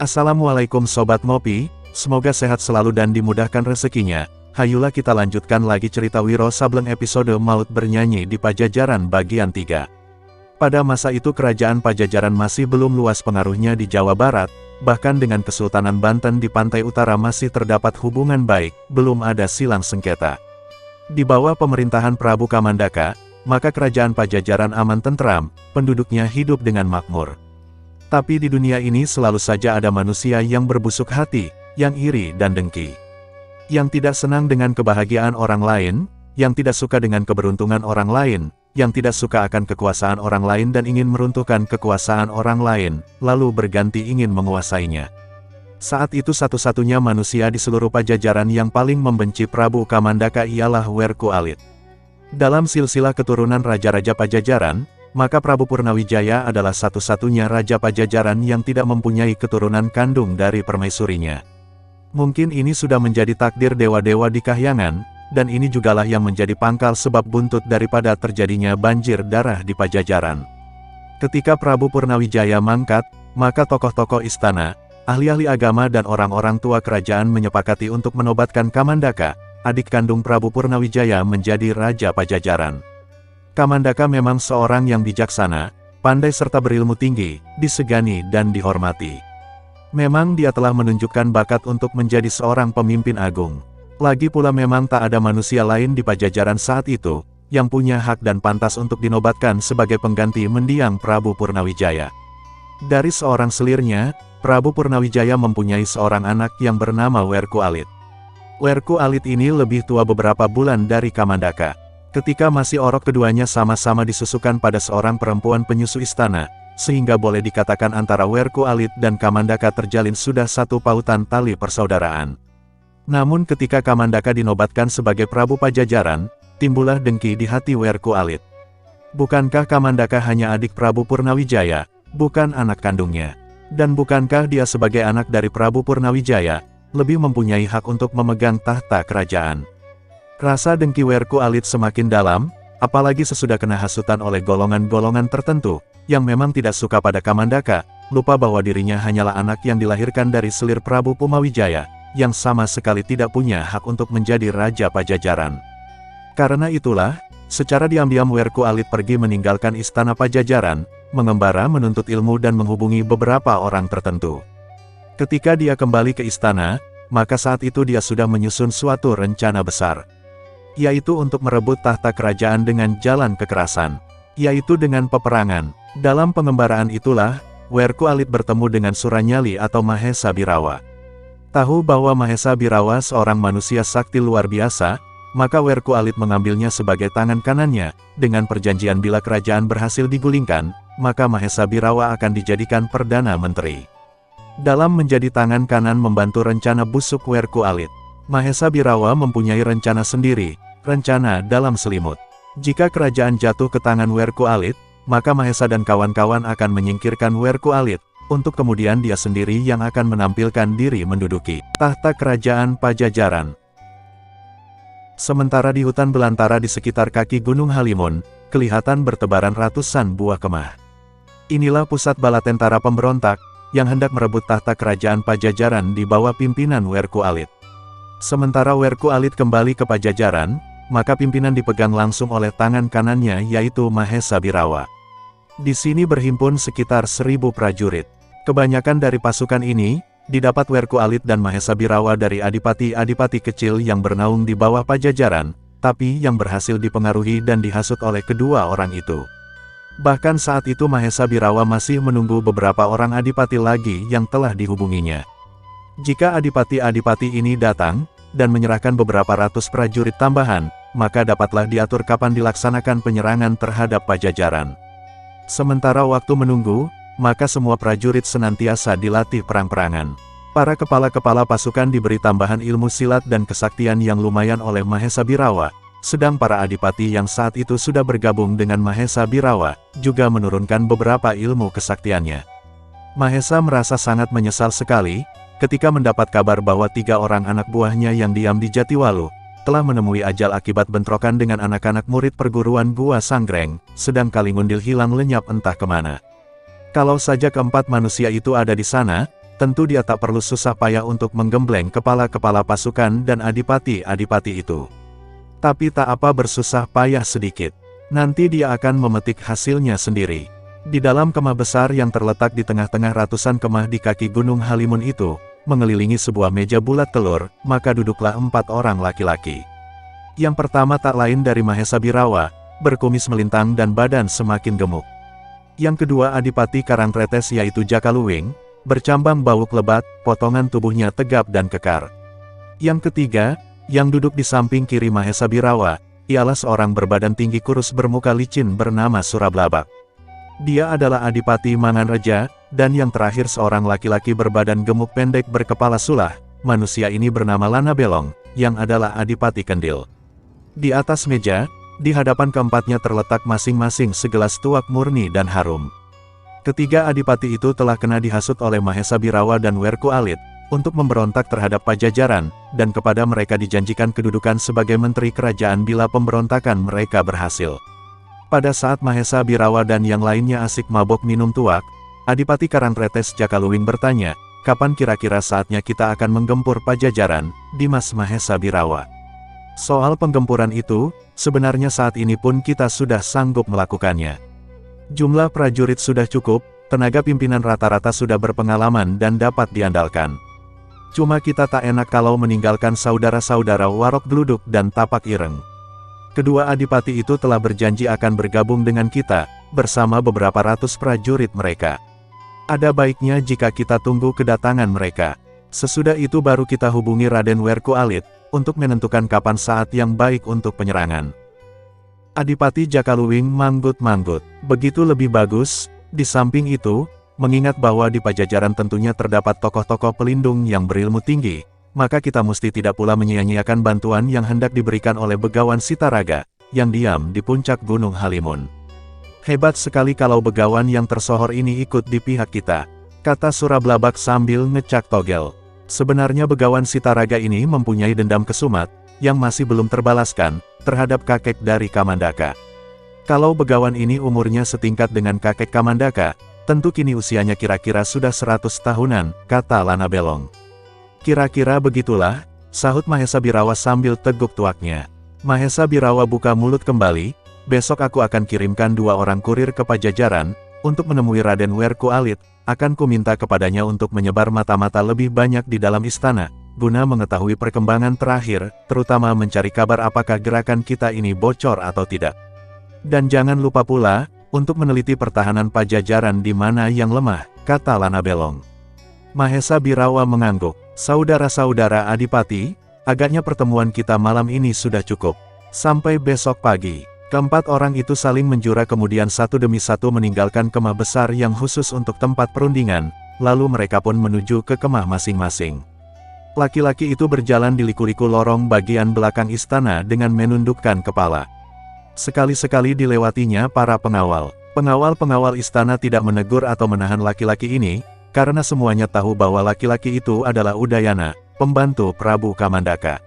Assalamualaikum Sobat Ngopi, semoga sehat selalu dan dimudahkan rezekinya. Hayulah kita lanjutkan lagi cerita Wiro Sableng episode Maut Bernyanyi di Pajajaran bagian 3. Pada masa itu kerajaan Pajajaran masih belum luas pengaruhnya di Jawa Barat, bahkan dengan Kesultanan Banten di pantai utara masih terdapat hubungan baik, belum ada silang sengketa. Di bawah pemerintahan Prabu Kamandaka, maka kerajaan Pajajaran aman tentram, penduduknya hidup dengan makmur. Tapi di dunia ini selalu saja ada manusia yang berbusuk hati, yang iri dan dengki. Yang tidak senang dengan kebahagiaan orang lain, yang tidak suka dengan keberuntungan orang lain, yang tidak suka akan kekuasaan orang lain dan ingin meruntuhkan kekuasaan orang lain, lalu berganti ingin menguasainya. Saat itu satu-satunya manusia di seluruh Pajajaran yang paling membenci Prabu Kamandaka ialah Werku Alit. Dalam silsilah keturunan raja-raja Pajajaran, maka Prabu Purnawijaya adalah satu-satunya raja Pajajaran yang tidak mempunyai keturunan kandung dari permaisurinya. Mungkin ini sudah menjadi takdir dewa-dewa di kahyangan, dan ini jugalah yang menjadi pangkal sebab buntut daripada terjadinya banjir darah di Pajajaran. Ketika Prabu Purnawijaya mangkat, maka tokoh-tokoh istana, ahli-ahli agama dan orang-orang tua kerajaan menyepakati untuk menobatkan Kamandaka, adik kandung Prabu Purnawijaya menjadi raja Pajajaran. Kamandaka memang seorang yang bijaksana, pandai serta berilmu tinggi, disegani dan dihormati. Memang dia telah menunjukkan bakat untuk menjadi seorang pemimpin agung. Lagi pula memang tak ada manusia lain di Pajajaran saat itu, yang punya hak dan pantas untuk dinobatkan sebagai pengganti mendiang Prabu Purnawijaya. Dari seorang selirnya, Prabu Purnawijaya mempunyai seorang anak yang bernama Werku Alit. Werku Alit ini lebih tua beberapa bulan dari Kamandaka. Ketika masih orok keduanya sama-sama disusukan pada seorang perempuan penyusu istana, sehingga boleh dikatakan antara Werku Alit dan Kamandaka terjalin sudah satu pautan tali persaudaraan. Namun ketika Kamandaka dinobatkan sebagai Prabu Pajajaran, timbullah dengki di hati Werku Alit. Bukankah Kamandaka hanya adik Prabu Purnawijaya, bukan anak kandungnya? Dan bukankah dia sebagai anak dari Prabu Purnawijaya, lebih mempunyai hak untuk memegang tahta kerajaan? Rasa dengki Werku Alit semakin dalam, apalagi sesudah kena hasutan oleh golongan-golongan tertentu, yang memang tidak suka pada Kamandaka, lupa bahwa dirinya hanyalah anak yang dilahirkan dari selir Prabu Purnawijaya, yang sama sekali tidak punya hak untuk menjadi raja Pajajaran. Karena itulah, secara diam-diam Werku Alit pergi meninggalkan istana Pajajaran, mengembara menuntut ilmu dan menghubungi beberapa orang tertentu. Ketika dia kembali ke istana, maka saat itu dia sudah menyusun suatu rencana besar, yaitu untuk merebut tahta kerajaan dengan jalan kekerasan, yaitu dengan peperangan. Dalam pengembaraan itulah, Werku Alit bertemu dengan Suranyali atau Mahesa Birawa. Tahu bahwa Mahesa Birawa seorang manusia sakti luar biasa, maka Werku Alit mengambilnya sebagai tangan kanannya, dengan perjanjian bila kerajaan berhasil digulingkan, maka Mahesa Birawa akan dijadikan Perdana Menteri. Dalam menjadi tangan kanan membantu rencana busuk Werku Alit, Mahesa Birawa mempunyai rencana sendiri, rencana dalam selimut. Jika kerajaan jatuh ke tangan Werku Alit, maka Mahesa dan kawan-kawan akan menyingkirkan Werku Alit, untuk kemudian dia sendiri yang akan menampilkan diri menduduki tahta kerajaan Pajajaran. Sementara di hutan belantara di sekitar kaki Gunung Halimun, kelihatan bertebaran ratusan buah kemah. Inilah pusat bala tentara pemberontak, yang hendak merebut tahta kerajaan Pajajaran di bawah pimpinan Werku Alit. Sementara Werku Alit kembali ke Pajajaran, maka pimpinan dipegang langsung oleh tangan kanannya yaitu Mahesa Birawa. Di sini berhimpun sekitar 1000 prajurit. Kebanyakan dari pasukan ini, didapat Werku Alit dan Mahesa Birawa dari adipati-adipati kecil yang bernaung di bawah Pajajaran, tapi yang berhasil dipengaruhi dan dihasut oleh kedua orang itu. Bahkan saat itu Mahesa Birawa masih menunggu beberapa orang adipati lagi yang telah dihubunginya. Jika adipati-adipati ini datang, dan menyerahkan beberapa ratus prajurit tambahan, maka dapatlah diatur kapan dilaksanakan penyerangan terhadap Pajajaran. Sementara waktu menunggu, maka semua prajurit senantiasa dilatih perang-perangan. Para kepala-kepala pasukan diberi tambahan ilmu silat dan kesaktian yang lumayan oleh Mahesa Birawa, sedang para adipati yang saat itu sudah bergabung dengan Mahesa Birawa, juga menurunkan beberapa ilmu kesaktiannya. Mahesa merasa sangat menyesal sekali, ketika mendapat kabar bahwa 3 orang anak buahnya yang diam di Jatiwalu, telah menemui ajal akibat bentrokan dengan anak-anak murid perguruan Gua Sanggreng, sedang Kalingundil hilang lenyap entah kemana. Kalau saja keempat manusia itu ada di sana, tentu dia tak perlu susah payah untuk menggembleng kepala-kepala pasukan dan adipati-adipati itu. Tapi tak apa bersusah payah sedikit. Nanti dia akan memetik hasilnya sendiri. Di dalam kemah besar yang terletak di tengah-tengah ratusan kemah di kaki Gunung Halimun itu, mengelilingi sebuah meja bulat telur, maka duduklah 4 orang laki-laki. Yang pertama tak lain dari Mahesa Birawa, berkumis melintang dan badan semakin gemuk. Yang kedua Adipati Karangtretes yaitu Jakaluwing, bercambang bau lebat, potongan tubuhnya tegap dan kekar. Yang ketiga, yang duduk di samping kiri Mahesa Birawa, ialah seorang berbadan tinggi kurus bermuka licin bernama Surablabak. Dia adalah Adipati Manganreja, dan yang terakhir seorang laki-laki berbadan gemuk pendek berkepala sulah, manusia ini bernama Lana Belong, yang adalah Adipati Kendil. Di atas meja, di hadapan keempatnya terletak masing-masing segelas tuak murni dan harum. Ketiga adipati itu telah kena dihasut oleh Mahesa Birawa dan Werku Alit, untuk memberontak terhadap Pajajaran, dan kepada mereka dijanjikan kedudukan sebagai menteri kerajaan bila pemberontakan mereka berhasil. Pada saat Mahesa Birawa dan yang lainnya asik mabok minum tuak, Adipati Karangtretes Jakaluwing bertanya, kapan kira-kira saatnya kita akan menggempur Pajajaran, Dimas Mahesa Birawa? Soal penggempuran itu, sebenarnya saat ini pun kita sudah sanggup melakukannya. Jumlah prajurit sudah cukup, tenaga pimpinan rata-rata sudah berpengalaman dan dapat diandalkan. Cuma kita tak enak kalau meninggalkan saudara-saudara Warok Gluduk dan Tapak Ireng. Kedua adipati itu telah berjanji akan bergabung dengan kita, bersama beberapa ratus prajurit mereka. Ada baiknya jika kita tunggu kedatangan mereka. Sesudah itu baru kita hubungi Raden Werku Alit, untuk menentukan kapan saat yang baik untuk penyerangan. Adipati Jakaluwing manggut-manggut. Begitu lebih bagus, di samping itu, mengingat bahwa di Pajajaran tentunya terdapat tokoh-tokoh pelindung yang berilmu tinggi, maka kita mesti tidak pula menyia-nyiakan bantuan yang hendak diberikan oleh Begawan Sitaraga, yang diam di puncak Gunung Halimun. Hebat sekali kalau Begawan yang tersohor ini ikut di pihak kita, kata Surablabak sambil ngecak togel. Sebenarnya Begawan Sitaraga ini mempunyai dendam kesumat, yang masih belum terbalaskan, terhadap kakek dari Kamandaka. Kalau Begawan ini umurnya setingkat dengan kakek Kamandaka, tentu kini usianya kira-kira sudah 100 tahunan, kata Lana Belong. Kira-kira begitulah, sahut Mahesa Birawa sambil teguk tuaknya. Mahesa Birawa buka mulut kembali, besok aku akan kirimkan 2 orang kurir ke Pajajaran, untuk menemui Raden Werku Alit, akan kuminta kepadanya untuk menyebar mata-mata lebih banyak di dalam istana, guna mengetahui perkembangan terakhir, terutama mencari kabar apakah gerakan kita ini bocor atau tidak. Dan jangan lupa pula, untuk meneliti pertahanan Pajajaran di mana yang lemah, kata Lana Belong. Mahesa Birawa mengangguk. Saudara-saudara adipati, agaknya pertemuan kita malam ini sudah cukup. Sampai besok pagi. Keempat orang itu saling menjura kemudian satu demi satu meninggalkan kemah besar yang khusus untuk tempat perundingan, lalu mereka pun menuju ke kemah masing-masing. Laki-laki itu berjalan di liku-liku lorong bagian belakang istana dengan menundukkan kepala. Sekali-sekali dilewatinya para pengawal. Pengawal-pengawal istana tidak menegur atau menahan laki-laki ini, karena semuanya tahu bahwa laki-laki itu adalah Udayana, pembantu Prabu Kamandaka.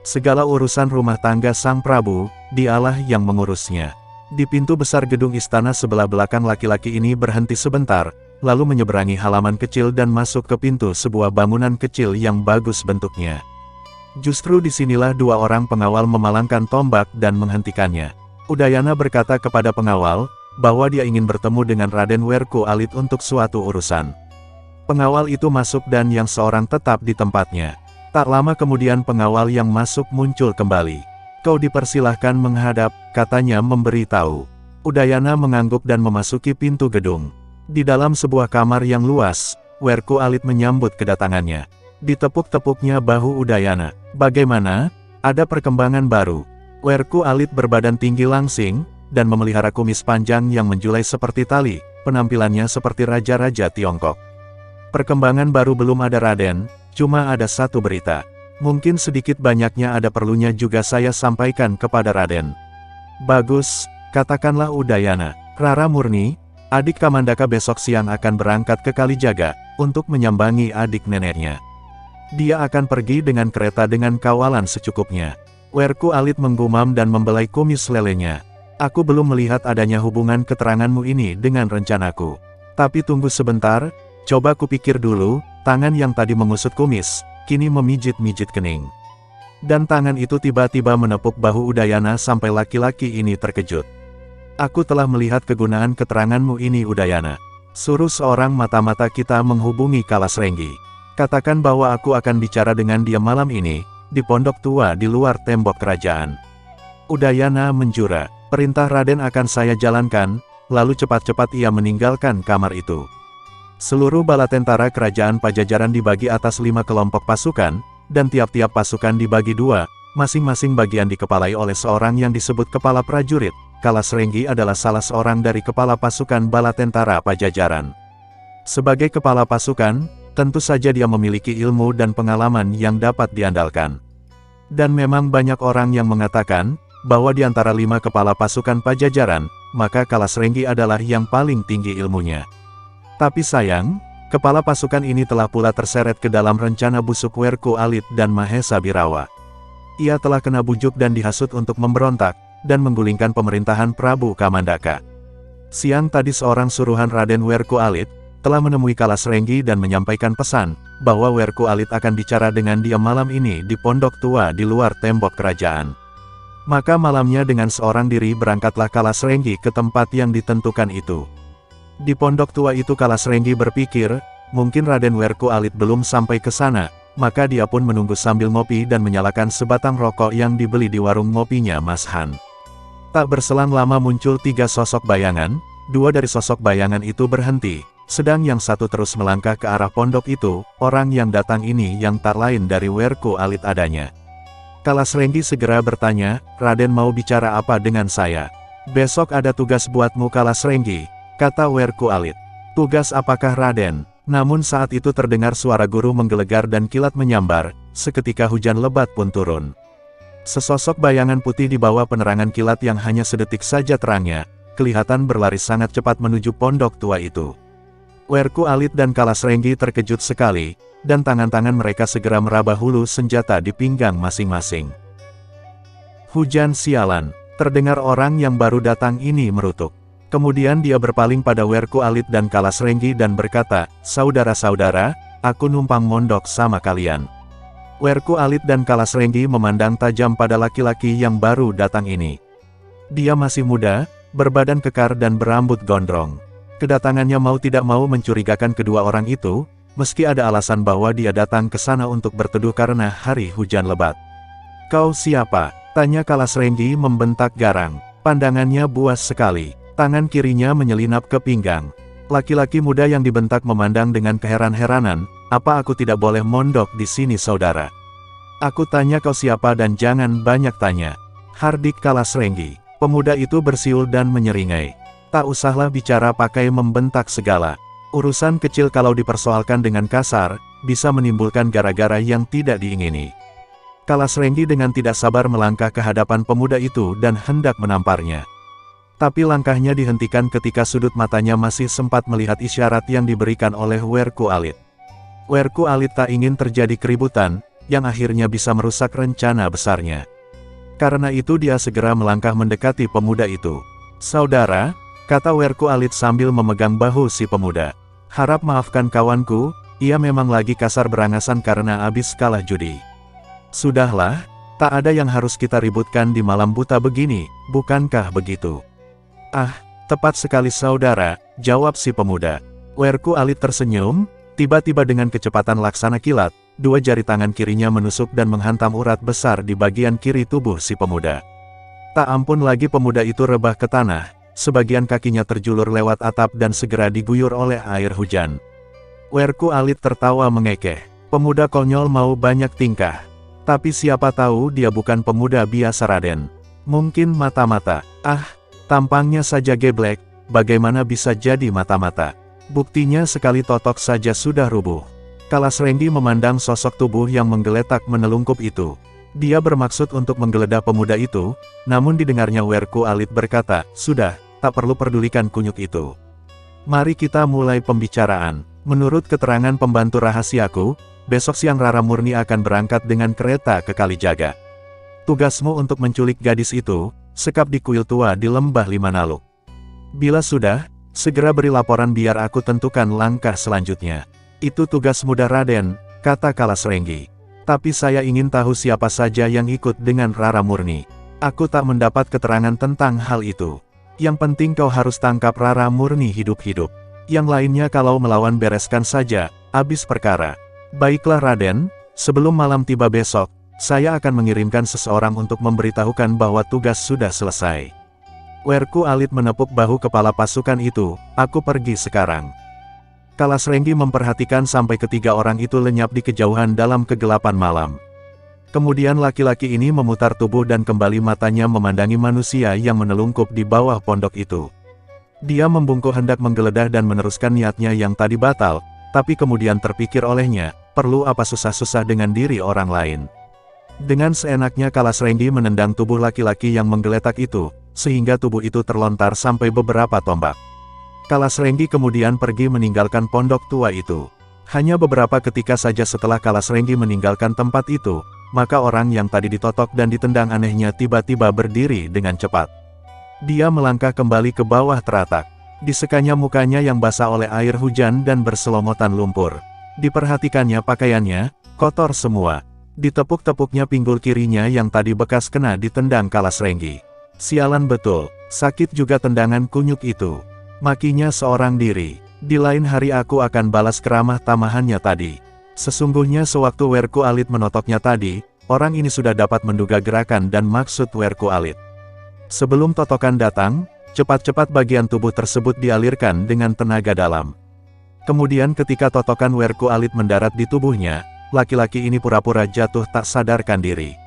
Segala urusan rumah tangga sang Prabu, dialah yang mengurusnya. Di pintu besar gedung istana sebelah belakang laki-laki ini berhenti sebentar, lalu menyeberangi halaman kecil dan masuk ke pintu sebuah bangunan kecil yang bagus bentuknya. Justru disinilah 2 orang pengawal memalangkan tombak dan menghentikannya. Udayana berkata kepada pengawal, bahwa dia ingin bertemu dengan Raden Werku Alit untuk suatu urusan. Pengawal itu masuk dan yang seorang tetap di tempatnya. Tak lama kemudian pengawal yang masuk muncul kembali. Kau dipersilahkan menghadap, katanya memberi tahu. Udayana mengangguk dan memasuki pintu gedung. Di dalam sebuah kamar yang luas, Werku Alit menyambut kedatangannya. Ditepuk-tepuknya bahu Udayana. Bagaimana? Ada perkembangan baru. Werku Alit berbadan tinggi langsing, dan memelihara kumis panjang yang menjulai seperti tali, penampilannya seperti raja-raja Tiongkok. Perkembangan baru belum ada Raden, cuma ada satu berita. Mungkin sedikit banyaknya ada perlunya juga saya sampaikan kepada Raden. Bagus, katakanlah Udayana. Rara Murni, adik Kamandaka besok siang akan berangkat ke Kalijaga, untuk menyambangi adik neneknya. Dia akan pergi dengan kereta dengan kawalan secukupnya. Werku Alit menggumam dan membelai kumis lelenya. Aku belum melihat adanya hubungan keteranganmu ini dengan rencanaku. Tapi tunggu sebentar, Coba kupikir dulu, tangan yang tadi mengusut kumis, kini memijit-mijit kening. Dan tangan itu tiba-tiba menepuk bahu Udayana sampai laki-laki ini terkejut. Aku telah melihat kegunaan keteranganmu ini Udayana. Suruh seorang mata-mata kita menghubungi Kalasrenggi. Katakan bahwa aku akan bicara dengan dia malam ini, di pondok tua di luar tembok kerajaan. Udayana menjura, perintah Raden akan saya jalankan, lalu cepat-cepat ia meninggalkan kamar itu. Seluruh bala tentara kerajaan Pajajaran dibagi atas 5 kelompok pasukan, dan tiap-tiap pasukan dibagi 2, masing-masing bagian dikepalai oleh seorang yang disebut kepala prajurit. Kalasrenggi adalah salah seorang dari kepala pasukan bala tentara Pajajaran. Sebagai kepala pasukan, tentu saja dia memiliki ilmu dan pengalaman yang dapat diandalkan. Dan memang banyak orang yang mengatakan, bahwa di antara 5 kepala pasukan Pajajaran, maka Kalasrenggi adalah yang paling tinggi ilmunya. Tapi sayang, kepala pasukan ini telah pula terseret ke dalam rencana busuk Werku Alit dan Mahesa Birawa. Ia telah kena bujuk dan dihasut untuk memberontak, dan menggulingkan pemerintahan Prabu Kamandaka. Siang tadi seorang suruhan Raden Werku Alit, telah menemui Kalasrenggi dan menyampaikan pesan, bahwa Werku Alit akan bicara dengan dia malam ini di pondok tua di luar tembok kerajaan. Maka malamnya dengan seorang diri berangkatlah Kalasrenggi ke tempat yang ditentukan itu. Di pondok tua itu Kalasrenggi berpikir, mungkin Raden Werku Alit belum sampai ke sana, maka dia pun menunggu sambil ngopi dan menyalakan sebatang rokok yang dibeli di warung ngopinya Mas Han. Tak berselang lama muncul 3 sosok bayangan, 2 dari sosok bayangan itu berhenti, sedang yang satu terus melangkah ke arah pondok itu. Orang yang datang ini yang tak lain dari Werku Alit adanya. Kalasrenggi segera bertanya, Raden mau bicara apa dengan saya? Besok ada tugas buatmu Kalasrenggi, kata Werku Alit. Tugas apakah Raden? Namun saat itu terdengar suara guru menggelegar dan kilat menyambar, seketika hujan lebat pun turun. Sesosok bayangan putih di bawah penerangan kilat yang hanya sedetik saja terangnya, kelihatan berlari sangat cepat menuju pondok tua itu. Werku Alit dan Kalasrenggi terkejut sekali, dan tangan-tangan mereka segera meraba hulu senjata di pinggang masing-masing. Hujan sialan, terdengar orang yang baru datang ini merutuk. Kemudian dia berpaling pada Werku Alit dan Kalasrenggi dan berkata, saudara-saudara, aku numpang mondok sama kalian. Werku Alit dan Kalasrenggi memandang tajam pada laki-laki yang baru datang ini. Dia masih muda, berbadan kekar dan berambut gondrong. Kedatangannya mau tidak mau mencurigakan kedua orang itu, meski ada alasan bahwa dia datang ke sana untuk berteduh karena hari hujan lebat. Kau siapa? Tanya Kalasrenggi membentak garang. Pandangannya buas sekali. Tangan kirinya menyelinap ke pinggang. Laki-laki muda yang dibentak memandang dengan keheran-heranan, apa aku tidak boleh mondok di sini saudara? Aku tanya kau siapa dan jangan banyak tanya. Hardik Kalasrenggi. Pemuda itu bersiul dan menyeringai. Tak usahlah bicara pakai membentak segala. Urusan kecil kalau dipersoalkan dengan kasar, bisa menimbulkan gara-gara yang tidak diingini. Kalasrenggi dengan tidak sabar melangkah ke hadapan pemuda itu dan hendak menamparnya. Tapi langkahnya dihentikan ketika sudut matanya masih sempat melihat isyarat yang diberikan oleh Werku Alit. Werku Alit tak ingin terjadi keributan, yang akhirnya bisa merusak rencana besarnya. Karena itu dia segera melangkah mendekati pemuda itu. Saudara, kata Werku Alit sambil memegang bahu si pemuda. Harap maafkan kawanku, ia memang lagi kasar berangasan karena habis kalah judi. Sudahlah, tak ada yang harus kita ributkan di malam buta begini, bukankah begitu? Ah, tepat sekali saudara, jawab si pemuda. Werku Alit tersenyum, tiba-tiba dengan kecepatan laksana kilat, 2 jari tangan kirinya menusuk dan menghantam urat besar di bagian kiri tubuh si pemuda. Tak ampun lagi pemuda itu rebah ke tanah, sebagian kakinya terjulur lewat atap dan segera diguyur oleh air hujan. Werku Alit tertawa mengekeh. Pemuda konyol mau banyak tingkah. Tapi siapa tahu dia bukan pemuda biasa Raden. Mungkin mata-mata. Ah, tampangnya saja geblek, bagaimana bisa jadi mata-mata? Buktinya sekali totok saja sudah rubuh. Kalasrenggi memandang sosok tubuh yang menggeletak menelungkup itu. Dia bermaksud untuk menggeledah pemuda itu, namun didengarnya Werku Alit berkata, sudah, tak perlu pedulikan kunyuk itu. Mari kita mulai pembicaraan. Menurut keterangan pembantu rahasiaku, besok siang Rara Murni akan berangkat dengan kereta ke Kalijaga. Tugasmu untuk menculik gadis itu, sekap di kuil tua di lembah Limanaluk. Bila sudah, Segera beri laporan biar aku tentukan langkah selanjutnya. Itu tugas mudah Raden, kata Kalasrenggi. Tapi saya ingin tahu siapa saja yang ikut dengan Rara Murni. Aku tak mendapat keterangan tentang hal itu. Yang penting kau harus tangkap Rara Murni hidup-hidup. Yang lainnya kalau melawan bereskan saja, habis perkara. Baiklah Raden, sebelum malam tiba besok, saya akan mengirimkan seseorang untuk memberitahukan bahwa tugas sudah selesai. Werku Alit menepuk bahu kepala pasukan itu, aku pergi sekarang. Kalasrenggi memperhatikan sampai ketiga orang itu lenyap di kejauhan dalam kegelapan malam. Kemudian laki-laki ini memutar tubuh dan kembali matanya memandangi manusia yang menelungkup di bawah pondok itu. Dia membungkuk hendak menggeledah dan meneruskan niatnya yang tadi batal, tapi kemudian terpikir olehnya, perlu apa susah-susah dengan diri orang lain. Dengan seenaknya Kalasrenggi menendang tubuh laki-laki yang menggeletak itu, sehingga tubuh itu terlontar sampai beberapa tombak. Kalasrenggi kemudian pergi meninggalkan pondok tua itu. Hanya beberapa ketika saja setelah Kalasrenggi meninggalkan tempat itu, maka orang yang tadi ditotok dan ditendang anehnya tiba-tiba berdiri dengan cepat. Dia melangkah kembali ke bawah teratak. Disekanya mukanya yang basah oleh air hujan dan berselomotan lumpur. Diperhatikannya pakaiannya, kotor semua. Ditepuk-tepuknya pinggul kirinya yang tadi bekas kena ditendang Kalasrenggi. Sialan betul, sakit juga tendangan kunyuk itu. Makinya seorang diri. Di lain hari aku akan balas keramah tamahannya tadi. Sesungguhnya sewaktu Werku Alit menotoknya tadi, orang ini sudah dapat menduga gerakan dan maksud Werku Alit. Sebelum totokan datang, cepat-cepat bagian tubuh tersebut dialirkan dengan tenaga dalam. Kemudian ketika totokan Werku Alit mendarat di tubuhnya, laki-laki ini pura-pura jatuh tak sadarkan diri.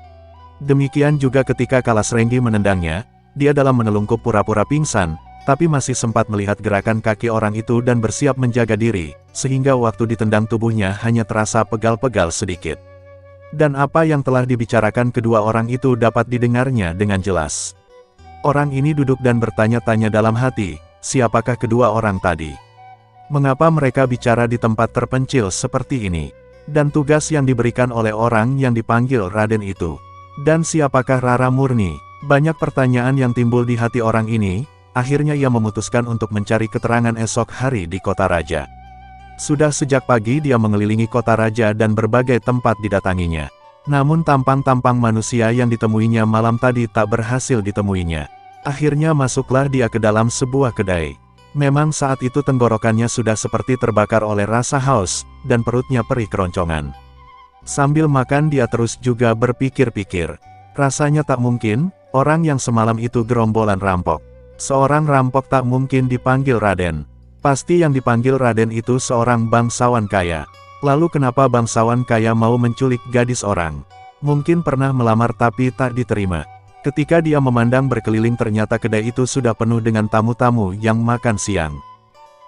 Demikian juga ketika Kalasrenggi menendangnya, dia dalam menelungkup pura-pura pingsan, tapi masih sempat melihat gerakan kaki orang itu dan bersiap menjaga diri, sehingga waktu ditendang tubuhnya hanya terasa pegal-pegal sedikit. Dan apa yang telah dibicarakan kedua orang itu dapat didengarnya dengan jelas. Orang ini duduk dan bertanya-tanya dalam hati, siapakah kedua orang tadi? Mengapa mereka bicara di tempat terpencil seperti ini? Dan tugas yang diberikan oleh orang yang dipanggil Raden itu? Dan siapakah Rara Murni? Banyak pertanyaan yang timbul di hati orang ini, akhirnya ia memutuskan untuk mencari keterangan esok hari di kota raja. Sudah sejak pagi dia mengelilingi kota raja dan berbagai tempat didatanginya. Namun tampang-tampang manusia yang ditemuinya malam tadi tak berhasil ditemuinya. Akhirnya masuklah dia ke dalam sebuah kedai. Memang saat itu tenggorokannya sudah seperti terbakar oleh rasa haus, dan perutnya perih keroncongan. Sambil makan dia terus juga berpikir-pikir. Rasanya tak mungkin, orang yang semalam itu gerombolan rampok. Seorang rampok tak mungkin dipanggil Raden. Pasti yang dipanggil Raden itu seorang bangsawan kaya. Lalu kenapa bangsawan kaya mau menculik gadis orang? Mungkin pernah melamar tapi tak diterima. Ketika dia memandang berkeliling ternyata kedai itu sudah penuh dengan tamu-tamu yang makan siang.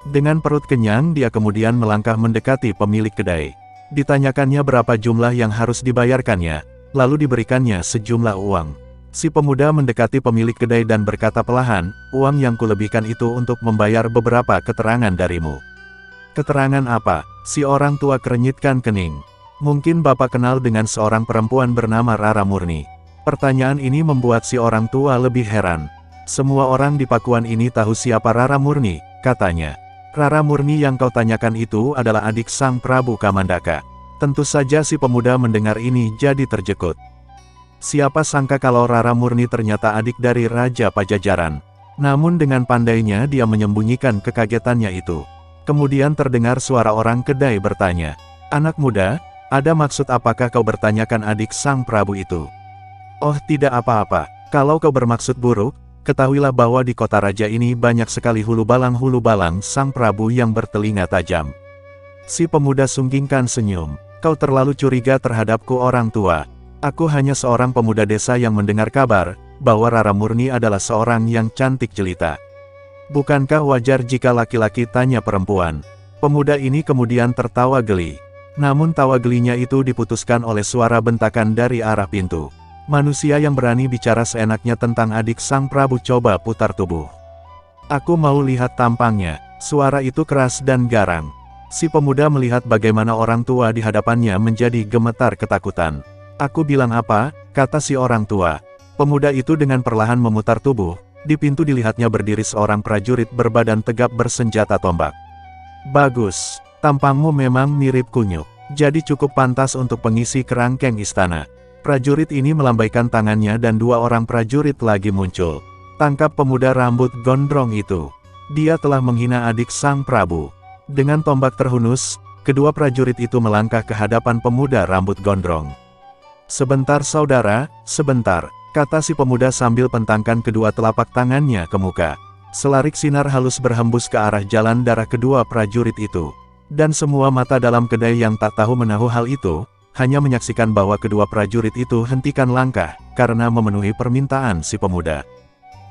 Dengan perut kenyang dia kemudian melangkah mendekati pemilik kedai. Ditanyakannya berapa jumlah yang harus dibayarkannya, lalu diberikannya sejumlah uang. Si pemuda mendekati pemilik kedai dan berkata perlahan, uang yang kulebihkan itu untuk membayar beberapa keterangan darimu. Keterangan apa? Si orang tua kerenyitkan kening. Mungkin bapak kenal dengan seorang perempuan bernama Rara Murni. Pertanyaan ini membuat si orang tua lebih heran. Semua orang di Pakuan ini tahu siapa Rara Murni, katanya. Rara Murni yang kau tanyakan itu adalah adik Sang Prabu Kamandaka. Tentu saja si pemuda mendengar ini jadi terjekut. Siapa sangka kalau Rara Murni ternyata adik dari Raja Pajajaran. Namun dengan pandainya dia menyembunyikan kekagetannya itu. Kemudian terdengar suara orang kedai bertanya, anak muda, ada maksud apakah kau bertanyakan adik Sang Prabu itu? Oh tidak apa-apa, kalau kau bermaksud buruk, ketahuilah bahwa di kota raja ini banyak sekali hulu balang Sang Prabu yang bertelinga tajam. Si pemuda sunggingkan senyum. Kau terlalu curiga terhadapku orang tua. Aku hanya seorang pemuda desa yang mendengar kabar, bahwa Rara Murni adalah seorang yang cantik jelita. Bukankah wajar jika laki-laki tanya perempuan? Pemuda ini kemudian tertawa geli. Namun tawa gelinya itu diputuskan oleh suara bentakan dari arah pintu. Manusia yang berani bicara seenaknya tentang adik Sang Prabu coba putar tubuh. Aku mau lihat tampangnya. Suara itu keras dan garang. Si pemuda melihat bagaimana orang tua di hadapannya menjadi gemetar ketakutan. Aku bilang apa? Kata si orang tua. Pemuda itu dengan perlahan memutar tubuh, Di pintu dilihatnya berdiri seorang prajurit berbadan tegap bersenjata tombak. "Bagus, tampangmu memang mirip kunyuk. Jadi cukup pantas untuk pengisi kerangkeng istana." Prajurit ini melambaikan tangannya dan dua orang prajurit lagi muncul. "Tangkap pemuda rambut gondrong itu. Dia telah menghina adik sang prabu." Dengan tombak terhunus, kedua prajurit itu melangkah ke hadapan pemuda rambut gondrong. "Sebentar saudara, sebentar," kata si pemuda sambil pentangkan kedua telapak tangannya ke muka. Selarik sinar halus berhembus ke arah jalan darah kedua prajurit itu. Dan semua mata dalam kedai yang tak tahu menahu hal itu, hanya menyaksikan bahwa kedua prajurit itu hentikan langkah, karena memenuhi permintaan si pemuda.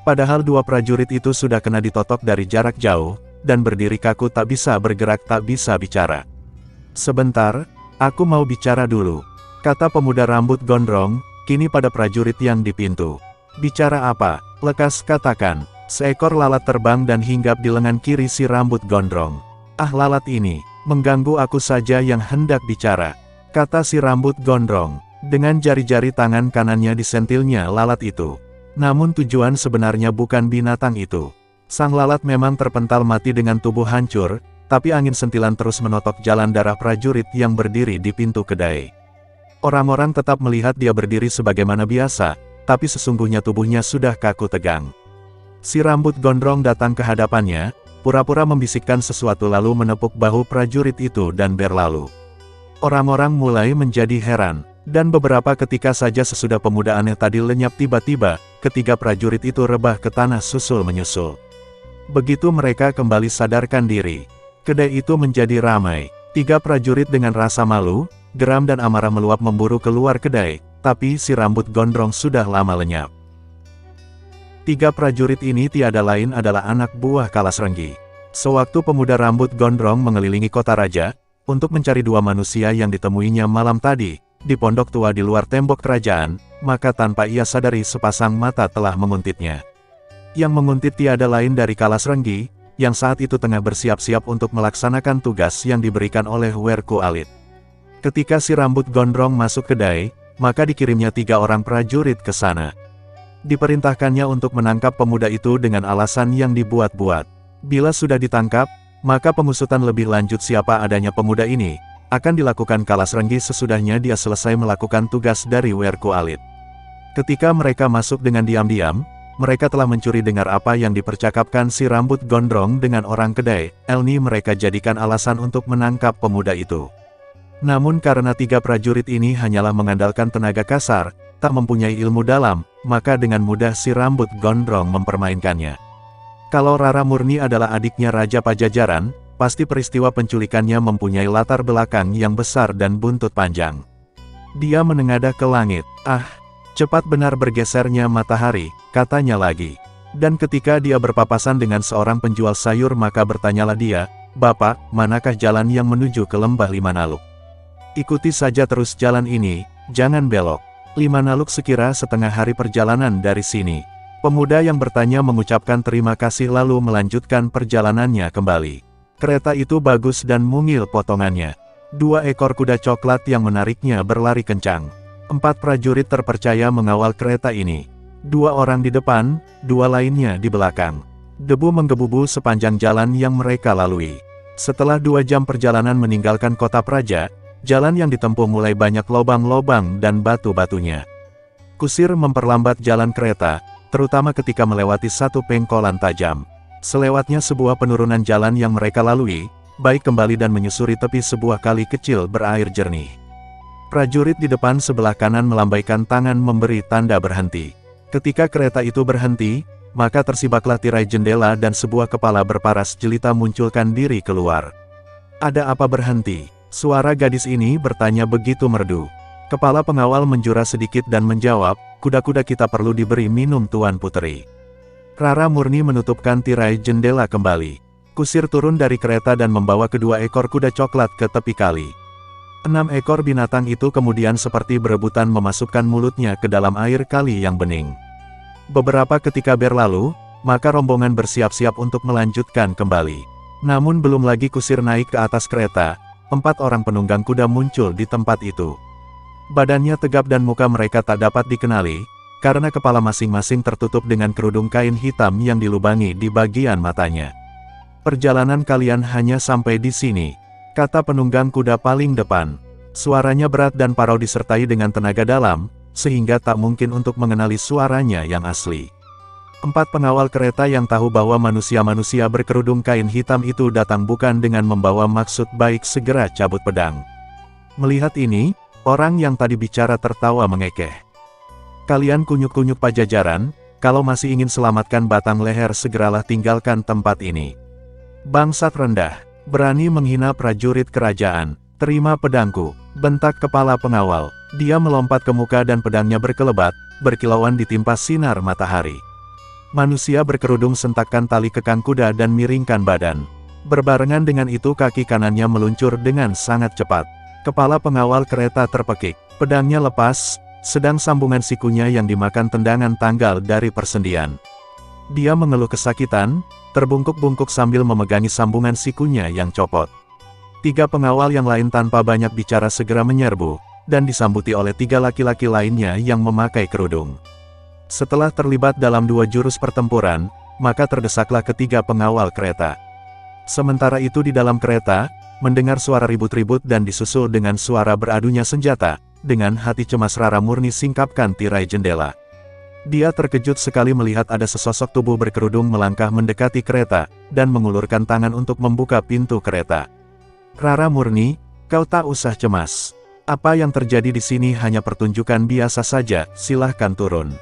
Padahal dua prajurit itu sudah kena ditotok dari jarak jauh, dan berdiri kaku tak bisa bergerak tak bisa bicara. "Sebentar, aku mau bicara dulu," kata pemuda rambut gondrong, kini pada prajurit yang di pintu. "Bicara apa? Lekas katakan." Seekor lalat terbang dan hinggap di lengan kiri si rambut gondrong. "Ah, lalat ini, mengganggu aku saja yang hendak bicara," kata si rambut gondrong. Dengan jari-jari tangan kanannya disentilnya lalat itu. Namun tujuan sebenarnya bukan binatang itu. Sang lalat memang terpental mati dengan tubuh hancur, tapi angin sentilan terus menotok jalan darah prajurit yang berdiri di pintu kedai. Orang-orang tetap melihat dia berdiri sebagaimana biasa, tapi sesungguhnya tubuhnya sudah kaku tegang. Si rambut gondrong datang ke hadapannya, pura-pura membisikkan sesuatu lalu menepuk bahu prajurit itu dan berlalu. Orang-orang mulai menjadi heran, dan beberapa ketika saja sesudah pemuda aneh tadi lenyap tiba-tiba, ketiga prajurit itu rebah ke tanah susul menyusul. Begitu mereka kembali sadarkan diri, kedai itu menjadi ramai. Tiga prajurit dengan rasa malu, geram dan amarah meluap memburu keluar kedai, tapi si rambut gondrong sudah lama lenyap. Tiga prajurit ini tiada lain adalah anak buah Kalas Renggi. Sewaktu pemuda rambut gondrong mengelilingi kota raja, untuk mencari dua manusia yang ditemuinya malam tadi, di pondok tua di luar tembok kerajaan, maka tanpa ia sadari sepasang mata telah menguntitnya. Yang menguntit tiada lain dari Kalas Renggi, yang saat itu tengah bersiap-siap untuk melaksanakan tugas yang diberikan oleh Werku Alit. Ketika si rambut gondrong masuk kedai, maka dikirimnya tiga orang prajurit ke sana. Diperintahkannya untuk menangkap pemuda itu dengan alasan yang dibuat-buat. Bila sudah ditangkap, maka pengusutan lebih lanjut siapa adanya pemuda ini, akan dilakukan Kalas Renggi sesudahnya dia selesai melakukan tugas dari Werku Alit. Ketika mereka masuk dengan diam-diam, mereka telah mencuri dengar apa yang dipercakapkan si rambut gondrong dengan orang kedai. Ini mereka jadikan alasan untuk menangkap pemuda itu. Namun karena tiga prajurit ini hanyalah mengandalkan tenaga kasar, tak mempunyai ilmu dalam, maka dengan mudah si rambut gondrong mempermainkannya. Kalau Rara Murni adalah adiknya Raja Pajajaran, pasti peristiwa penculikannya mempunyai latar belakang yang besar dan buntut panjang. Dia menengadah ke langit. "Ah, cepat benar bergesernya matahari," katanya lagi. Dan ketika dia berpapasan dengan seorang penjual sayur maka bertanyalah dia, "Bapak, manakah jalan yang menuju ke lembah Limanaluk?" "Ikuti saja terus jalan ini, jangan belok. Limanaluk sekira setengah hari perjalanan dari sini." Pemuda yang bertanya mengucapkan terima kasih lalu melanjutkan perjalanannya kembali. Kereta itu bagus dan mungil potongannya. 2 ekor kuda coklat yang menariknya berlari kencang. 4 prajurit terpercaya mengawal kereta ini. 2 orang di depan, 2 lainnya di belakang. Debu menggebu-gebu sepanjang jalan yang mereka lalui. Setelah 2 jam perjalanan meninggalkan kota Praja, jalan yang ditempuh mulai banyak lobang-lobang dan batu-batunya. Kusir memperlambat jalan kereta, terutama ketika melewati satu pengkolan tajam. Selewatnya sebuah penurunan jalan yang mereka lalui, baik kembali dan menyusuri tepi sebuah kali kecil berair jernih. Prajurit di depan sebelah kanan melambaikan tangan memberi tanda berhenti. Ketika kereta itu berhenti, maka tersibaklah tirai jendela dan sebuah kepala berparas jelita munculkan diri keluar. "Ada apa berhenti?" Suara gadis ini bertanya begitu merdu. Kepala pengawal menjura sedikit dan menjawab, "Kuda-kuda kita perlu diberi minum Tuan Puteri." Rara Murni menutupkan tirai jendela kembali. Kusir turun dari kereta dan membawa kedua ekor kuda coklat ke tepi kali. 6 ekor binatang itu kemudian seperti berebutan memasukkan mulutnya ke dalam air kali yang bening. Beberapa ketika berlalu, maka rombongan bersiap-siap untuk melanjutkan kembali. Namun belum lagi kusir naik ke atas kereta, 4 orang penunggang kuda muncul di tempat itu. Badannya tegap dan muka mereka tak dapat dikenali, karena kepala masing-masing tertutup dengan kerudung kain hitam yang dilubangi di bagian matanya. "Perjalanan kalian hanya sampai di sini," kata penunggang kuda paling depan. Suaranya berat dan parau disertai dengan tenaga dalam, sehingga tak mungkin untuk mengenali suaranya yang asli. 4 pengawal kereta yang tahu bahwa manusia-manusia berkerudung kain hitam itu datang bukan dengan membawa maksud baik segera cabut pedang. Melihat ini, orang yang tadi bicara tertawa mengekeh. "Kalian kunyuk-kunyuk Pajajaran, kalau masih ingin selamatkan batang leher segeralah tinggalkan tempat ini. Bangsat rendah, berani menghina prajurit kerajaan, terima pedangku," bentak kepala pengawal. Dia melompat ke muka dan pedangnya berkelebat, berkilauan ditimpa sinar matahari. Manusia berkerudung sentakkan tali kekang kuda dan miringkan badan. Berbarengan dengan itu kaki kanannya meluncur dengan sangat cepat. Kepala pengawal kereta terpekik, pedangnya lepas, sedang sambungan sikunya yang dimakan tendangan tanggal dari persendian. Dia mengeluh kesakitan, terbungkuk-bungkuk sambil memegangi sambungan sikunya yang copot. 3 pengawal yang lain tanpa banyak bicara segera menyerbu, dan disambuti oleh 3 laki-laki lainnya yang memakai kerudung. Setelah terlibat dalam 2 jurus pertempuran, maka terdesaklah ketiga pengawal kereta. Sementara itu di dalam kereta, mendengar suara ribut-ribut dan disusul dengan suara beradunya senjata, dengan hati cemas Rara Murni singkapkan tirai jendela. Dia terkejut sekali melihat ada sesosok tubuh berkerudung melangkah mendekati kereta, dan mengulurkan tangan untuk membuka pintu kereta. "Rara Murni, kau tak usah cemas. Apa yang terjadi di sini hanya pertunjukan biasa saja, silahkan turun."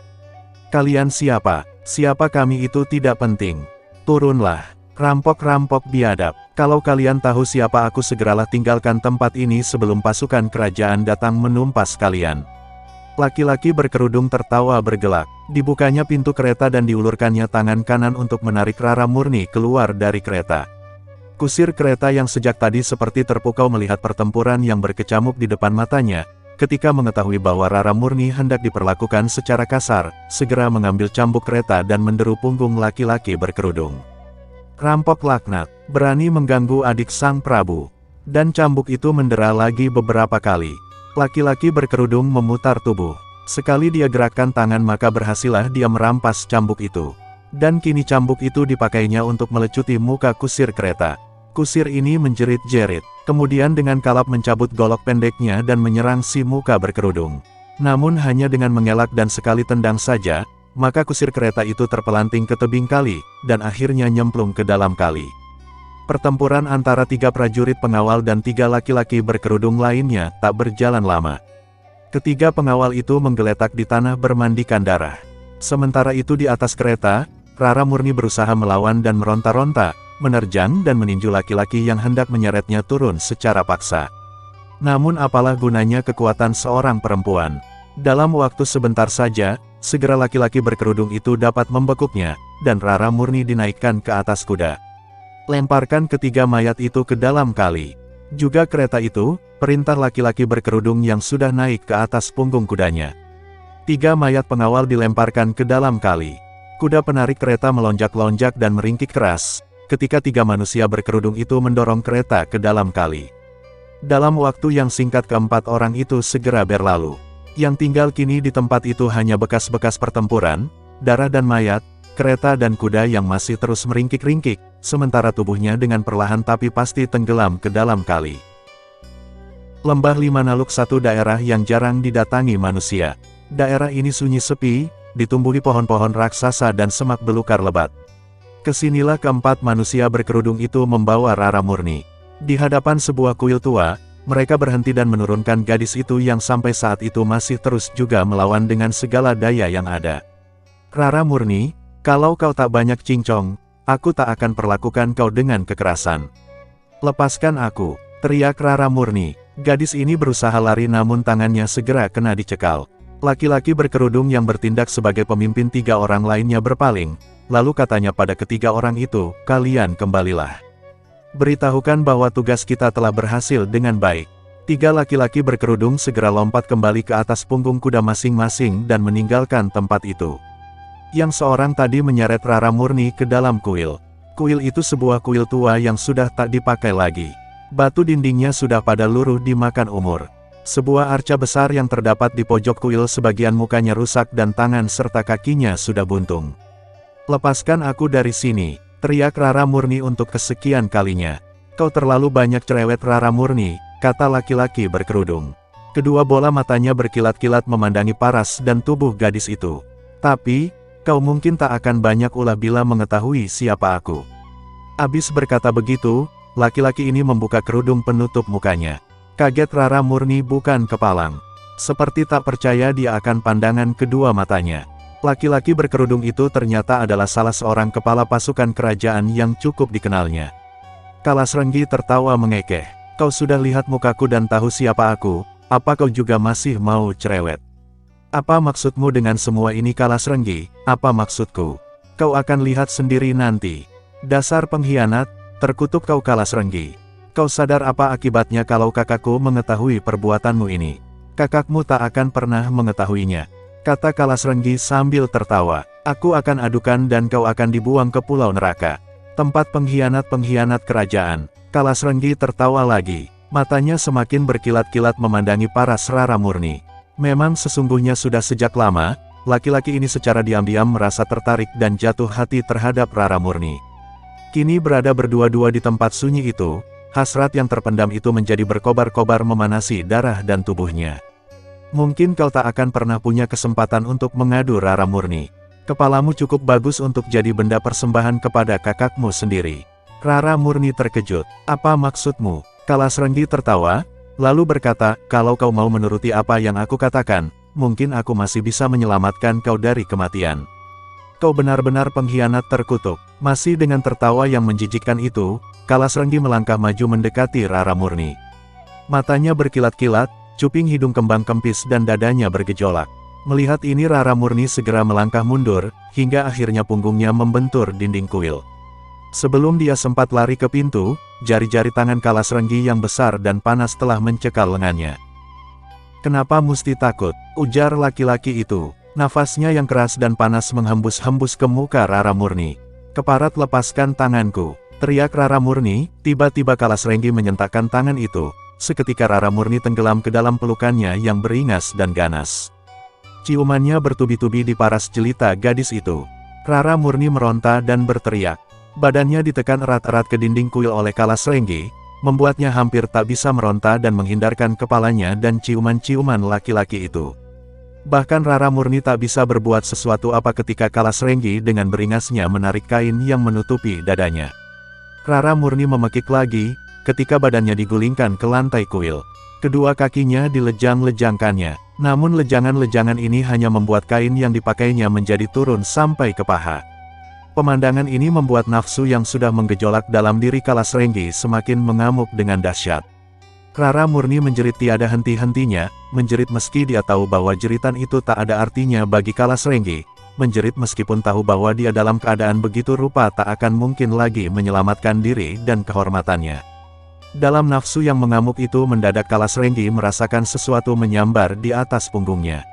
"Kalian siapa? Siapa kami itu tidak penting. Turunlah, rampok-rampok biadab. Kalau kalian tahu siapa aku segeralah tinggalkan tempat ini sebelum pasukan kerajaan datang menumpas kalian." Laki-laki berkerudung tertawa bergelak. Dibukanya pintu kereta dan diulurkannya tangan kanan untuk menarik Rara Murni keluar dari kereta. Kusir kereta yang sejak tadi seperti terpukau melihat pertempuran yang berkecamuk di depan matanya, ketika mengetahui bahwa Rara Murni hendak diperlakukan secara kasar, segera mengambil cambuk kereta dan menderu punggung laki-laki berkerudung. "Rampok laknat, berani mengganggu adik sang Prabu." Dan cambuk itu mendera lagi beberapa kali. Laki-laki berkerudung memutar tubuh. Sekali dia gerakkan tangan maka berhasillah dia merampas cambuk itu. Dan kini cambuk itu dipakainya untuk melecuti muka kusir kereta. Kusir ini menjerit-jerit, kemudian dengan kalap mencabut golok pendeknya dan menyerang si muka berkerudung. Namun hanya dengan mengelak dan sekali tendang saja, maka kusir kereta itu terpelanting ke tebing kali, dan akhirnya nyemplung ke dalam kali. Pertempuran antara 3 prajurit pengawal dan 3 laki-laki berkerudung lainnya tak berjalan lama. Ketiga pengawal itu menggeletak di tanah bermandikan darah. Sementara itu di atas kereta, Rara Murni berusaha melawan dan meronta-ronta, menerjang dan meninju laki-laki yang hendak menyeretnya turun secara paksa. Namun apalah gunanya kekuatan seorang perempuan. Dalam waktu sebentar saja, segera laki-laki berkerudung itu dapat membekuknya, dan Rara Murni dinaikkan ke atas kuda. "Lemparkan ketiga mayat itu ke dalam kali. Juga kereta itu," perintah laki-laki berkerudung yang sudah naik ke atas punggung kudanya. 3 mayat pengawal dilemparkan ke dalam kali. Kuda penarik kereta melonjak-lonjak dan meringkik keras, ketika 3 manusia berkerudung itu mendorong kereta ke dalam kali. Dalam waktu yang singkat keempat orang itu segera berlalu. Yang tinggal kini di tempat itu hanya bekas-bekas pertempuran, darah dan mayat, kereta dan kuda yang masih terus meringkik-ringkik, sementara tubuhnya dengan perlahan tapi pasti tenggelam ke dalam kali. Lembah Limanaluk, satu daerah yang jarang didatangi manusia. Daerah ini sunyi sepi, ditumbuhi pohon-pohon raksasa dan semak belukar lebat. Kesinilah keempat manusia berkerudung itu membawa Rara Murni. Di hadapan sebuah kuil tua, mereka berhenti dan menurunkan gadis itu yang sampai saat itu masih terus juga melawan dengan segala daya yang ada. "Rara Murni, kalau kau tak banyak cincong, aku tak akan perlakukan kau dengan kekerasan. Lepaskan aku," teriak Rara Murni. Gadis ini berusaha lari namun tangannya segera kena dicekal. Laki-laki berkerudung yang bertindak sebagai pemimpin 3 orang lainnya berpaling, lalu katanya pada ketiga orang itu, "Kalian kembalilah. Beritahukan bahwa tugas kita telah berhasil dengan baik." 3 laki-laki berkerudung segera lompat kembali ke atas punggung kuda masing-masing dan meninggalkan tempat itu. Yang seorang tadi menyeret Rara Murni ke dalam kuil. Kuil itu sebuah kuil tua yang sudah tak dipakai lagi. Batu dindingnya sudah pada luruh dimakan umur. Sebuah arca besar yang terdapat di pojok kuil sebagian mukanya rusak dan tangan serta kakinya sudah buntung. "Lepaskan aku dari sini," teriak Rara Murni untuk kesekian kalinya. "Kau terlalu banyak cerewet Rara Murni," kata laki-laki berkerudung. Kedua bola matanya berkilat-kilat memandangi paras dan tubuh gadis itu. "Tapi, kau mungkin tak akan banyak ulah bila mengetahui siapa aku." Abis berkata begitu, laki-laki ini membuka kerudung penutup mukanya. Kaget Rara Murni bukan kepalang. Seperti tak percaya dia akan pandangan kedua matanya. Laki-laki berkerudung itu ternyata adalah salah seorang kepala pasukan kerajaan yang cukup dikenalnya. Kalasrenggi tertawa mengekeh. "Kau sudah lihat mukaku dan tahu siapa aku, apa kau juga masih mau cerewet? Apa maksudmu dengan semua ini Kalasrenggi? Apa maksudku? Kau akan lihat sendiri nanti. Dasar pengkhianat, terkutuk kau Kalasrenggi. Kau sadar apa akibatnya kalau kakakku mengetahui perbuatanmu ini? Kakakmu tak akan pernah mengetahuinya," kata Kalasrenggi sambil tertawa. "Aku akan adukan dan kau akan dibuang ke pulau neraka. Tempat pengkhianat-pengkhianat kerajaan." Kalasrenggi tertawa lagi. Matanya semakin berkilat-kilat memandangi paras Rara Murni. Memang sesungguhnya sudah sejak lama, laki-laki ini secara diam-diam merasa tertarik dan jatuh hati terhadap Rara Murni. Kini berada berdua-dua di tempat sunyi itu, hasrat yang terpendam itu menjadi berkobar-kobar memanasi darah dan tubuhnya. "Mungkin kau tak akan pernah punya kesempatan untuk mengadu Rara Murni. Kepalamu cukup bagus untuk jadi benda persembahan kepada kakakmu sendiri." Rara Murni terkejut. "Apa maksudmu?" Kalasrenggi tertawa, lalu berkata, "Kalau kau mau menuruti apa yang aku katakan, mungkin aku masih bisa menyelamatkan kau dari kematian." "Kau benar-benar pengkhianat terkutuk." Masih dengan tertawa yang menjijikkan itu, Kalasrenggi melangkah maju mendekati Rara Murni. Matanya berkilat-kilat, cuping hidung kembang kempis dan dadanya bergejolak. Melihat ini Rara Murni segera melangkah mundur, hingga akhirnya punggungnya membentur dinding kuil. Sebelum dia sempat lari ke pintu, jari-jari tangan Kalasrenggi yang besar dan panas telah mencekal lengannya. "Kenapa mesti takut?" ujar laki-laki itu. Nafasnya yang keras dan panas menghembus-hembus ke muka Rara Murni. "Keparat, lepaskan tanganku," teriak Rara Murni. Tiba-tiba Kalasrenggi menyentakkan tangan itu. Seketika Rara Murni tenggelam ke dalam pelukannya yang beringas dan ganas. Ciumannya bertubi-tubi di paras jelita gadis itu. Rara Murni meronta dan berteriak. Badannya ditekan erat-erat ke dinding kuil oleh Kalasrenggi, membuatnya hampir tak bisa meronta dan menghindarkan kepalanya dan ciuman-ciuman laki-laki itu. Bahkan Rara Murni tak bisa berbuat sesuatu apa ketika Kalasrenggi dengan beringasnya menarik kain yang menutupi dadanya. Rara Murni memekik lagi, ketika badannya digulingkan ke lantai kuil. Kedua kakinya dilejang-lejangkannya, namun lejangan-lejangan ini hanya membuat kain yang dipakainya menjadi turun sampai ke paha. Pemandangan ini membuat nafsu yang sudah menggejolak dalam diri Kalasrenggi semakin mengamuk dengan dahsyat. Rara Murni menjerit tiada henti-hentinya, menjerit meski dia tahu bahwa jeritan itu tak ada artinya bagi Kalasrenggi, menjerit meskipun tahu bahwa dia dalam keadaan begitu rupa tak akan mungkin lagi menyelamatkan diri dan kehormatannya. Dalam nafsu yang mengamuk itu mendadak Kalasrenggi merasakan sesuatu menyambar di atas punggungnya.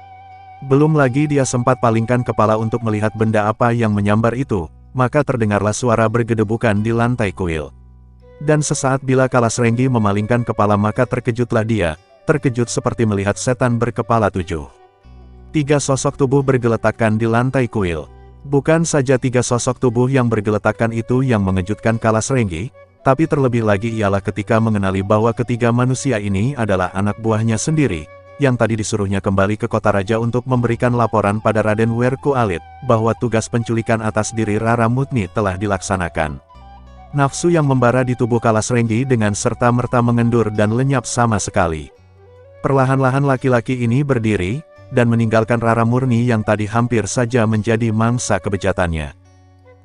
Belum lagi dia sempat palingkan kepala untuk melihat benda apa yang menyambar itu, maka terdengarlah suara bergedebukan di lantai kuil. Dan sesaat bila Kalasrenggi memalingkan kepala maka terkejutlah dia, terkejut seperti melihat setan berkepala 7. 3 sosok tubuh bergeletakan di lantai kuil. Bukan saja 3 sosok tubuh yang bergeletakan itu yang mengejutkan Kalasrenggi, tapi terlebih lagi ialah ketika mengenali bahwa ketiga manusia ini adalah anak buahnya sendiri, yang tadi disuruhnya kembali ke kota raja untuk memberikan laporan pada Raden Werku Alit, bahwa tugas penculikan atas diri Rara Murni telah dilaksanakan. Nafsu yang membara di tubuh Kalasrenggi dengan serta-merta mengendur dan lenyap sama sekali. Perlahan-lahan laki-laki ini berdiri, dan meninggalkan Rara Murni yang tadi hampir saja menjadi mangsa kebejatannya.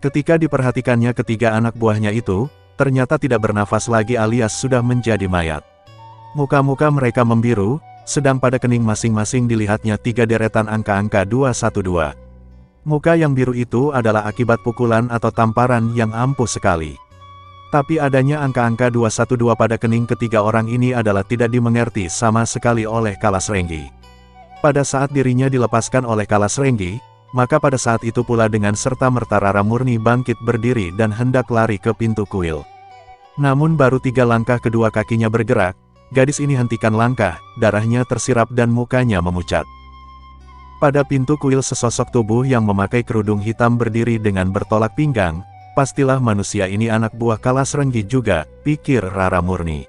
Ketika diperhatikannya ketiga anak buahnya itu, ternyata tidak bernafas lagi alias sudah menjadi mayat. Muka-muka mereka membiru, sedang pada kening masing-masing dilihatnya 3 deretan angka-angka 212. Muka yang biru itu adalah akibat pukulan atau tamparan yang ampuh sekali. Tapi adanya angka-angka 212 pada kening ketiga orang ini adalah tidak dimengerti sama sekali oleh Kalasrenggi. Pada saat dirinya dilepaskan oleh Kalasrenggi, maka pada saat itu pula dengan serta-merta Rara Murni bangkit berdiri dan hendak lari ke pintu kuil. Namun baru 3 langkah kedua kakinya bergerak, gadis ini hentikan langkah, darahnya tersirap dan mukanya memucat. Pada pintu kuil sesosok tubuh yang memakai kerudung hitam berdiri dengan bertolak pinggang. Pastilah manusia ini anak buah Kalasrenggi juga, pikir Rara murni.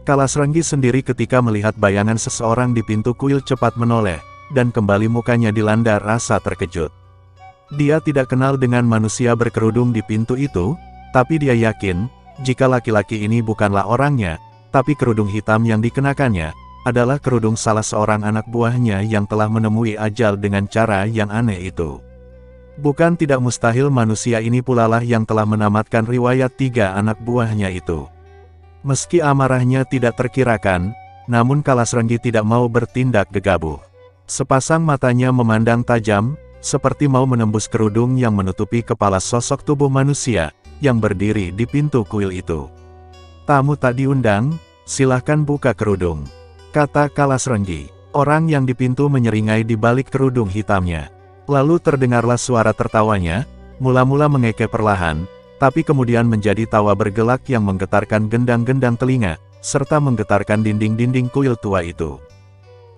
Kalasrenggi sendiri ketika melihat bayangan seseorang di pintu kuil cepat menoleh, dan kembali mukanya dilanda rasa terkejut. Dia tidak kenal dengan manusia berkerudung di pintu itu, tapi dia yakin, jika laki-laki ini bukanlah orangnya, tapi kerudung hitam yang dikenakannya, adalah kerudung salah seorang anak buahnya yang telah menemui ajal dengan cara yang aneh itu. Bukan tidak mustahil manusia ini pula lah yang telah menamatkan riwayat 3 anak buahnya itu. Meski amarahnya tidak terkirakan, namun Kalasrenggi tidak mau bertindak gegabah. Sepasang matanya memandang tajam, seperti mau menembus kerudung yang menutupi kepala sosok tubuh manusia, yang berdiri di pintu kuil itu. "Tamu tak diundang, silahkan buka kerudung," kata Kalasrenggi. Orang yang di pintu menyeringai di balik kerudung hitamnya. Lalu terdengarlah suara tertawanya, mula-mula mengekeh perlahan, tapi kemudian menjadi tawa bergelak yang menggetarkan gendang-gendang telinga, serta menggetarkan dinding-dinding kuil tua itu.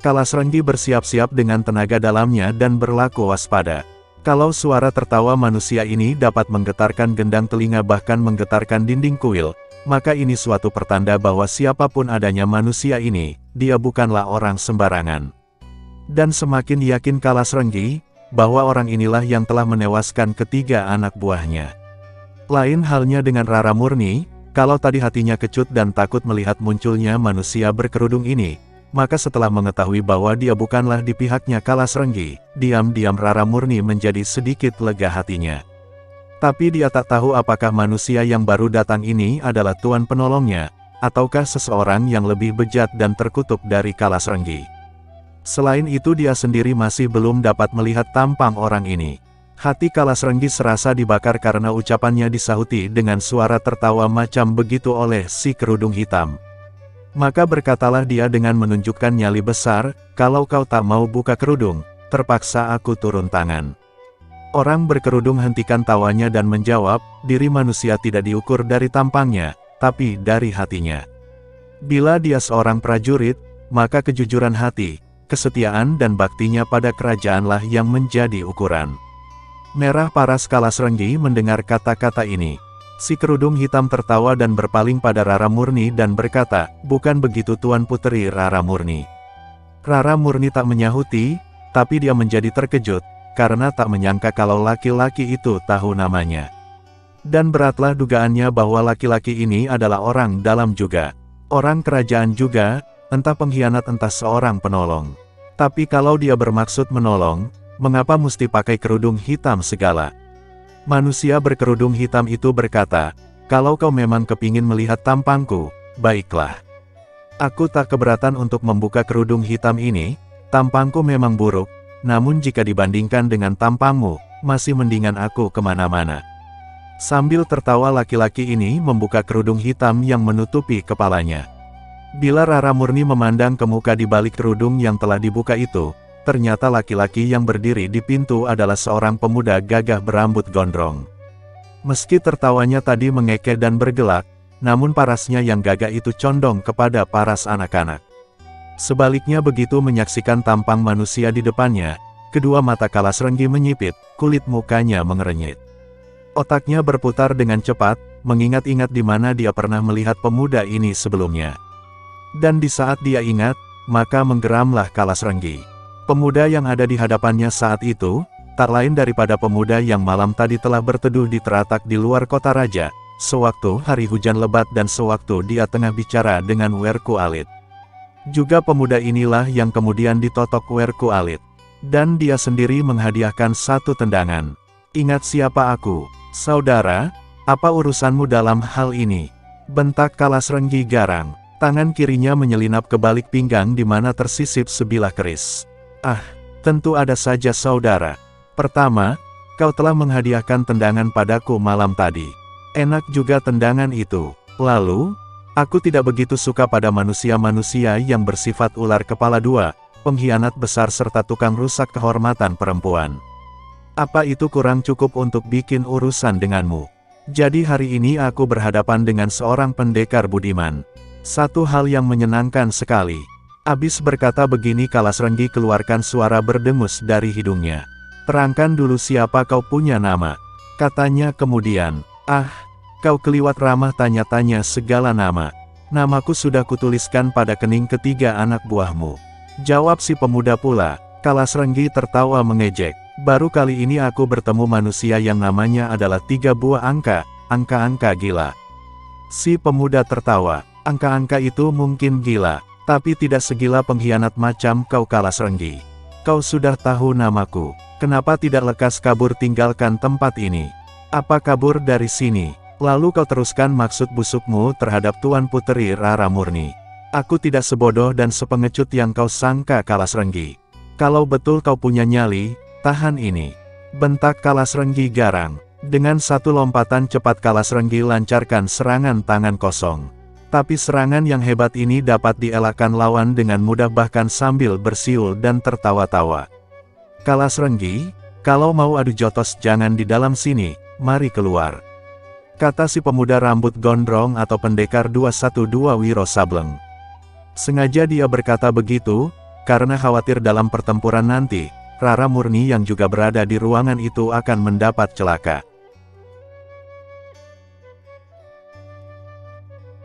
Kalasrenggi bersiap-siap dengan tenaga dalamnya dan berlaku waspada. Kalau suara tertawa manusia ini dapat menggetarkan gendang telinga bahkan menggetarkan dinding kuil, maka ini suatu pertanda bahwa siapapun adanya manusia ini, dia bukanlah orang sembarangan. Dan semakin yakin Kalasrenggi, bahwa orang inilah yang telah menewaskan ketiga anak buahnya. Lain halnya dengan Rara murni, kalau tadi hatinya kecut dan takut melihat munculnya manusia berkerudung ini, maka setelah mengetahui bahwa dia bukanlah di pihaknya Kalasrenggi, diam-diam Rara murni menjadi sedikit lega hatinya. Tapi dia tak tahu apakah manusia yang baru datang ini adalah tuan penolongnya, ataukah seseorang yang lebih bejat dan terkutuk dari Kalasrenggi. Selain itu dia sendiri masih belum dapat melihat tampang orang ini. Hati Kalasrenggi serasa dibakar karena ucapannya disahuti dengan suara tertawa macam begitu oleh si kerudung hitam. Maka berkatalah dia dengan menunjukkan nyali besar, "Kalau kau tak mau buka kerudung, terpaksa aku turun tangan." Orang berkerudung hentikan tawanya dan menjawab, diri manusia tidak diukur dari tampangnya, tapi dari hatinya. Bila dia seorang prajurit, maka kejujuran hati, kesetiaan dan baktinya pada kerajaanlah yang menjadi ukuran. Merah paras Kalasrenggi mendengar kata-kata ini. Si kerudung hitam tertawa dan berpaling pada Rara murni dan berkata, "Bukan begitu Tuan Puteri Rara murni." Rara murni tak menyahuti, tapi dia menjadi terkejut, karena tak menyangka kalau laki-laki itu tahu namanya. Dan beratlah dugaannya bahwa laki-laki ini adalah orang dalam juga. Orang kerajaan juga, entah pengkhianat entah seorang penolong. Tapi kalau dia bermaksud menolong, mengapa mesti pakai kerudung hitam segala? Manusia berkerudung hitam itu berkata, "Kalau kau memang kepingin melihat tampangku, baiklah. Aku tak keberatan untuk membuka kerudung hitam ini, tampangku memang buruk, namun jika dibandingkan dengan tampangmu, masih mendingan aku kemana-mana." Sambil tertawa laki-laki ini membuka kerudung hitam yang menutupi kepalanya. Bila Rara murni memandang ke muka di balik kerudung yang telah dibuka itu, ternyata laki-laki yang berdiri di pintu adalah seorang pemuda gagah berambut gondrong. Meski tertawanya tadi mengekeh dan bergelak, namun parasnya yang gagah itu condong kepada paras anak-anak. Sebaliknya begitu menyaksikan tampang manusia di depannya, kedua mata Kalasrenggi menyipit, kulit mukanya mengerenyit. Otaknya berputar dengan cepat, mengingat-ingat di mana dia pernah melihat pemuda ini sebelumnya. Dan di saat dia ingat, maka menggeramlah Kalasrenggi. Pemuda yang ada di hadapannya saat itu, tak lain daripada pemuda yang malam tadi telah berteduh di teratak di luar kota raja, sewaktu hari hujan lebat dan sewaktu dia tengah bicara dengan Werku Alit. Juga pemuda inilah yang kemudian ditotok Werku Alit. Dan dia sendiri menghadiahkan satu tendangan. "Ingat siapa aku, saudara? Apa urusanmu dalam hal ini?" bentak Kalasrenggi garang. Tangan kirinya menyelinap ke balik pinggang di mana tersisip sebilah keris. "Ah, tentu ada saja saudara. Pertama, kau telah menghadiahkan tendangan padaku malam tadi. Enak juga tendangan itu. Lalu, aku tidak begitu suka pada manusia-manusia yang bersifat ular kepala dua, pengkhianat besar serta tukang rusak kehormatan perempuan. Apa itu kurang cukup untuk bikin urusan denganmu? Jadi hari ini aku berhadapan dengan seorang pendekar budiman. Satu hal yang menyenangkan sekali. Abis berkata begini Kalasrenggi keluarkan suara berdengus dari hidungnya. Terangkan dulu siapa kau punya nama. Katanya kemudian. Ah, kau keliwat ramah tanya-tanya segala nama. Namaku sudah kutuliskan pada kening ketiga anak buahmu. Jawab si pemuda pula. Kalasrenggi tertawa mengejek. Baru kali ini aku bertemu manusia yang namanya adalah 3 buah angka, angka-angka gila. Si pemuda tertawa. Angka-angka itu mungkin gila, tapi tidak segila pengkhianat macam kau Kalasrenggi. Kau sudah tahu namaku, kenapa tidak lekas kabur tinggalkan tempat ini? Apa kabur dari sini? Lalu kau teruskan maksud busukmu terhadap Tuan Puteri Rara Murni. Aku tidak sebodoh dan sepengecut yang kau sangka Kalasrenggi. Kalau betul kau punya nyali, tahan ini. Bentak Kalasrenggi garang. Dengan satu lompatan cepat Kalasrenggi lancarkan serangan tangan kosong. Tapi serangan yang hebat ini dapat dielakkan lawan dengan mudah bahkan sambil bersiul dan tertawa-tawa. Kalasrenggi, kalau mau adu jotos jangan di dalam sini, mari keluar. Kata si pemuda rambut gondrong atau pendekar 212 Wiro Sableng. Sengaja dia berkata begitu, karena khawatir dalam pertempuran nanti, Rara Murni yang juga berada di ruangan itu akan mendapat celaka.